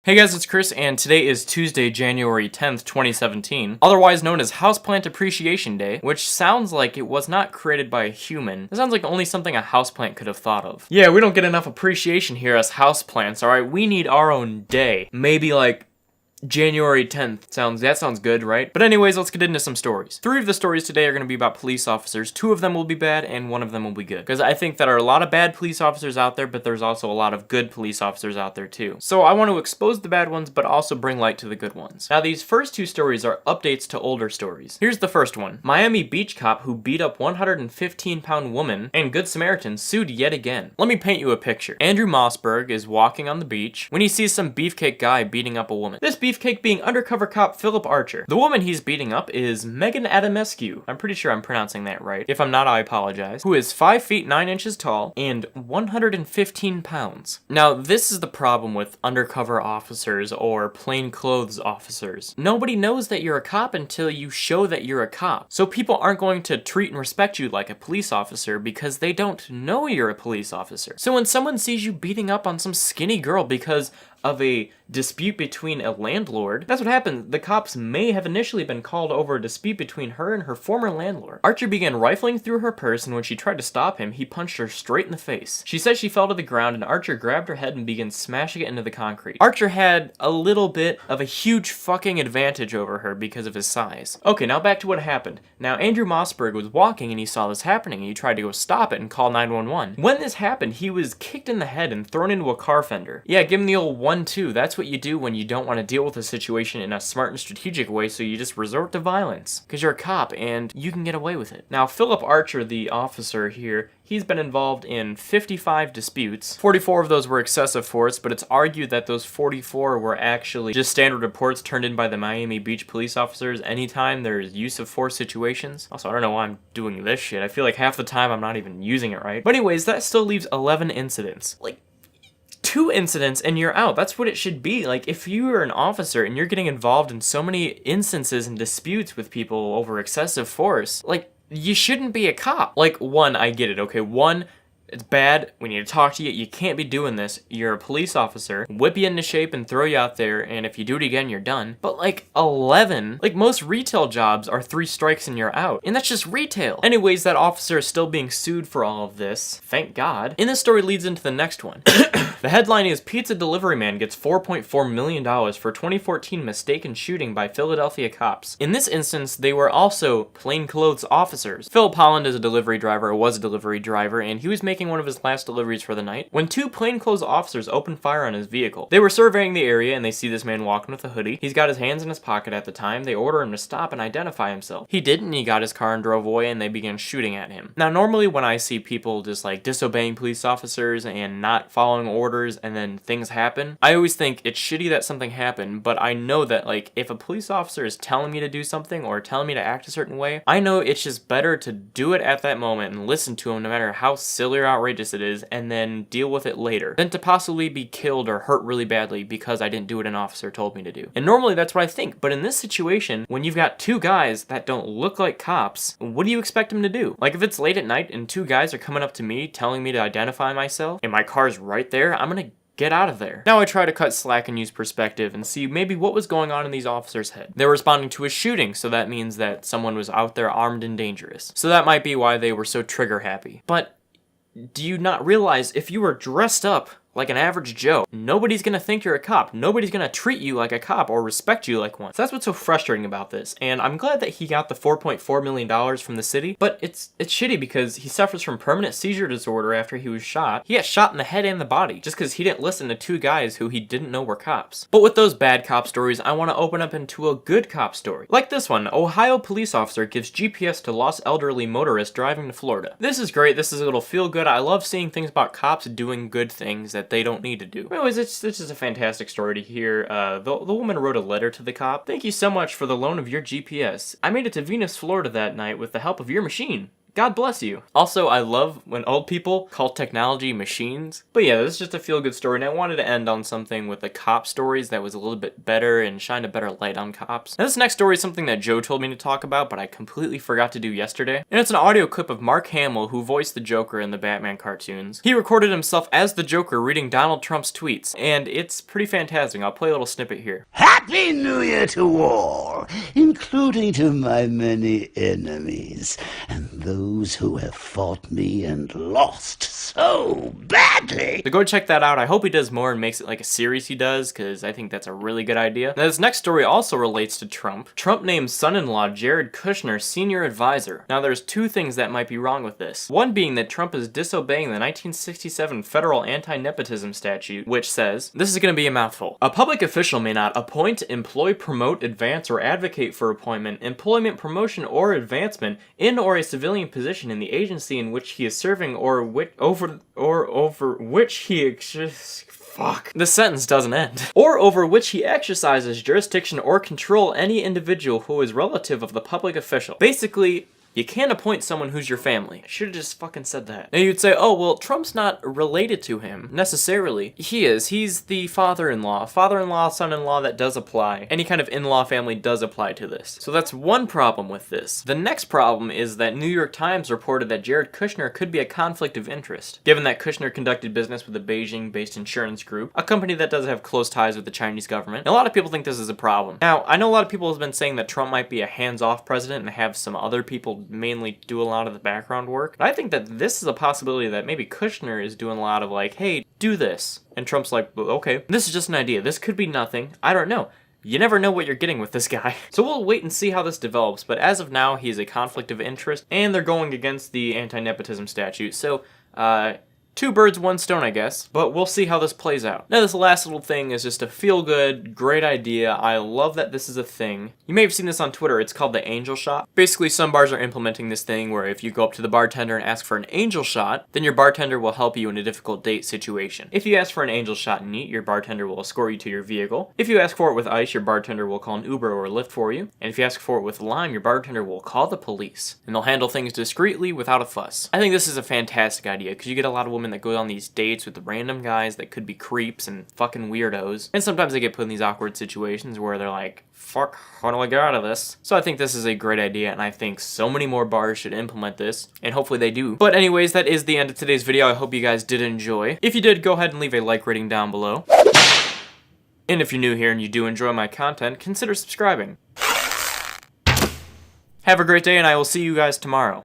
Hey guys, it's Chris, and today is Tuesday, January 10th, 2017, otherwise known as Houseplant Appreciation Day, which sounds like it was not created by a human. It sounds like only something a houseplant could have thought of. Yeah, we don't get enough appreciation here as houseplants, alright? We need our own day. Maybe like January 10th. That sounds good, right? But anyways, let's get into some stories. 3 of the stories today are going to be about police officers. 2 of them will be bad, and 1 of them will be good. Because I think there are a lot of bad police officers out there, but there's also a lot of good police officers out there too. So I want to expose the bad ones, but also bring light to the good ones. Now, these first 2 stories are updates to older stories. Here's the first one. Miami Beach cop who beat up 115-pound woman and Good Samaritan sued yet again. Let me paint you a picture. Andrew Mossberg is walking on the beach when he sees some beefcake guy beating up a woman. This beefcake being undercover cop Philip Archer. The woman he's beating up is Megan Adamescu. I'm pretty sure I'm pronouncing that right. If I'm not, I apologize. Who is 5 feet 9 inches tall and 115 pounds. Now, this is the problem with undercover officers or plainclothes officers. Nobody knows that you're a cop until you show that you're a cop. So people aren't going to treat and respect you like a police officer because they don't know you're a police officer. So when someone sees you beating up on some skinny girl because of a dispute between a landlord, that's what happened. The cops may have initially been called over a dispute between her and her former landlord. Archer began rifling through her purse, and when she tried to stop him, he punched her straight in the face. She said she fell to the ground, and Archer grabbed her head and began smashing it into the concrete. Archer had a little bit of a huge fucking advantage over her because of his size. Okay, now back to what happened. Now, Andrew Mossberg was walking and he saw this happening, and he tried to go stop it and call 911. When this happened, he was kicked in the head and thrown into a car fender. Yeah, give him the old 1-2. That's what you do when you don't want to deal with a situation in a smart and strategic way, so you just resort to violence. Because you're a cop and you can get away with it. Now, Philip Archer, the officer here, he's been involved in 55 disputes. 44 of those were excessive force, but it's argued that those 44 were actually just standard reports turned in by the Miami Beach police officers anytime there's use of force situations. Also, I don't know why I'm doing this shit. I feel like half the time I'm not even using it right. But anyways, that still leaves 11 incidents. Like, 2 incidents and you're out. That's what it should be. Like, if you are an officer and you're getting involved in so many instances and disputes with people over excessive force, like, you shouldn't be a cop. Like, 1, I get it, okay? 1, it's bad. We need to talk to you. You can't be doing this. You're a police officer. Whip you into shape and throw you out there, and if you do it again, you're done. But like 11, like most retail jobs are 3 strikes and you're out. And that's just retail. Anyways, that officer is still being sued for all of this. Thank God. And this story leads into the next one. The headline is Pizza Delivery Man gets $4.4 million for 2014 mistaken shooting by Philadelphia cops. In this instance, they were also plainclothes officers. Philip Holland is a delivery driver, or was a delivery driver, and he was making one of his last deliveries for the night when 2 plainclothes officers opened fire on his vehicle. They were surveying the area and they see this man walking with a hoodie. He's got his hands in his pocket at the time. They order him to stop and identify himself. He didn't. He got his car and drove away, and they began shooting at him. Now, normally when I see people just like disobeying police officers and not following orders and then things happen, I always think it's shitty that something happened, but I know that like if a police officer is telling me to do something or telling me to act a certain way, I know it's just better to do it at that moment and listen to him no matter how silly or outrageous it is, and then deal with it later, than to possibly be killed or hurt really badly because I didn't do what an officer told me to do. And normally that's what I think, but in this situation, when you've got 2 guys that don't look like cops, what do you expect them to do? Like, if it's late at night and 2 guys are coming up to me telling me to identify myself, and my car's right there, I'm gonna get out of there. Now I try to cut slack and use perspective and see maybe what was going on in these officers' head. They're responding to a shooting, so that means that someone was out there armed and dangerous. So that might be why they were so trigger happy. But do you not realize if you were dressed up like an average Joe, nobody's gonna think you're a cop. Nobody's gonna treat you like a cop or respect you like one. So that's what's so frustrating about this. And I'm glad that he got the $4.4 million from the city, but it's shitty because he suffers from permanent seizure disorder after he was shot. He got shot in the head and the body just because he didn't listen to 2 guys who he didn't know were cops. But with those bad cop stories, I want to open up into a good cop story. Like this one, Ohio police officer gives GPS to lost elderly motorist driving to Florida. This is great. This is a little feel good. I love seeing things about cops doing good things that they don't need to do. Anyways, it's just a fantastic story to hear. The woman wrote a letter to the cop. Thank you so much for the loan of your GPS. I made it to Venus, Florida that night with the help of your machine. God bless you. Also, I love when old people call technology machines. But yeah, this is just a feel-good story, and I wanted to end on something with the cop stories that was a little bit better and shined a better light on cops. Now, this next story is something that Joe told me to talk about, but I completely forgot to do yesterday. And it's an audio clip of Mark Hamill, who voiced the Joker in the Batman cartoons. He recorded himself as the Joker reading Donald Trump's tweets, and it's pretty fantastic. I'll play a little snippet here. Happy New Year to all, including to my many enemies, and those who have fought me and lost so badly. So go check that out. I hope he does more and makes it like a series he does, because I think that's a really good idea. Now, this next story also relates to Trump. Trump named son-in-law Jared Kushner senior advisor. Now, there's two things that might be wrong with this. One being that Trump is disobeying the 1967 federal anti-nepotism statute, which says, this is going to be a mouthful. A public official may not appoint, employ, promote, advance, or advocate for appointment, employment, promotion, or advancement in or a civilian position in the agency in which he is serving or over which he Fuck. The sentence doesn't end. Or over which he exercises jurisdiction or control any individual who is relative of the public official. Basically, you can't appoint someone who's your family. I should have just fucking said that. Now you'd say, oh, well, Trump's not related to him, necessarily. He is. He's the father-in-law. Father-in-law, son-in-law, that does apply. Any kind of in-law family does apply to this. So that's one problem with this. The next problem is that New York Times reported that Jared Kushner could be a conflict of interest, given that Kushner conducted business with a Beijing-based insurance group, a company that does have close ties with the Chinese government. And a lot of people think this is a problem. Now, I know a lot of people have been saying that Trump might be a hands-off president and have some other people mainly do a lot of the background work. But I think that this is a possibility that maybe Kushner is doing a lot of like, hey, do this. And Trump's like, well, okay, this is just an idea. This could be nothing. I don't know. You never know what you're getting with this guy. So we'll wait and see how this develops. But as of now, he's a conflict of interest and they're going against the anti-nepotism statute. So, two birds, one stone, I guess, but we'll see how this plays out. Now, this last little thing is just a feel-good, great idea. I love that this is a thing. You may have seen this on Twitter. It's called the Angel Shot. Basically, some bars are implementing this thing where if you go up to the bartender and ask for an angel shot, then your bartender will help you in a difficult date situation. If you ask for an angel shot neat, your bartender will escort you to your vehicle. If you ask for it with ice, your bartender will call an Uber or a Lyft for you. And if you ask for it with lime, your bartender will call the police. And they'll handle things discreetly without a fuss. I think this is a fantastic idea because you get a lot of women that go on these dates with random guys that could be creeps and fucking weirdos. And sometimes they get put in these awkward situations where they're like, fuck, how do I get out of this? So I think this is a great idea, and I think so many more bars should implement this, and hopefully they do. But anyways, that is the end of today's video. I hope you guys did enjoy. If you did, go ahead and leave a like rating down below. And if you're new here and you do enjoy my content, consider subscribing. Have a great day, and I will see you guys tomorrow.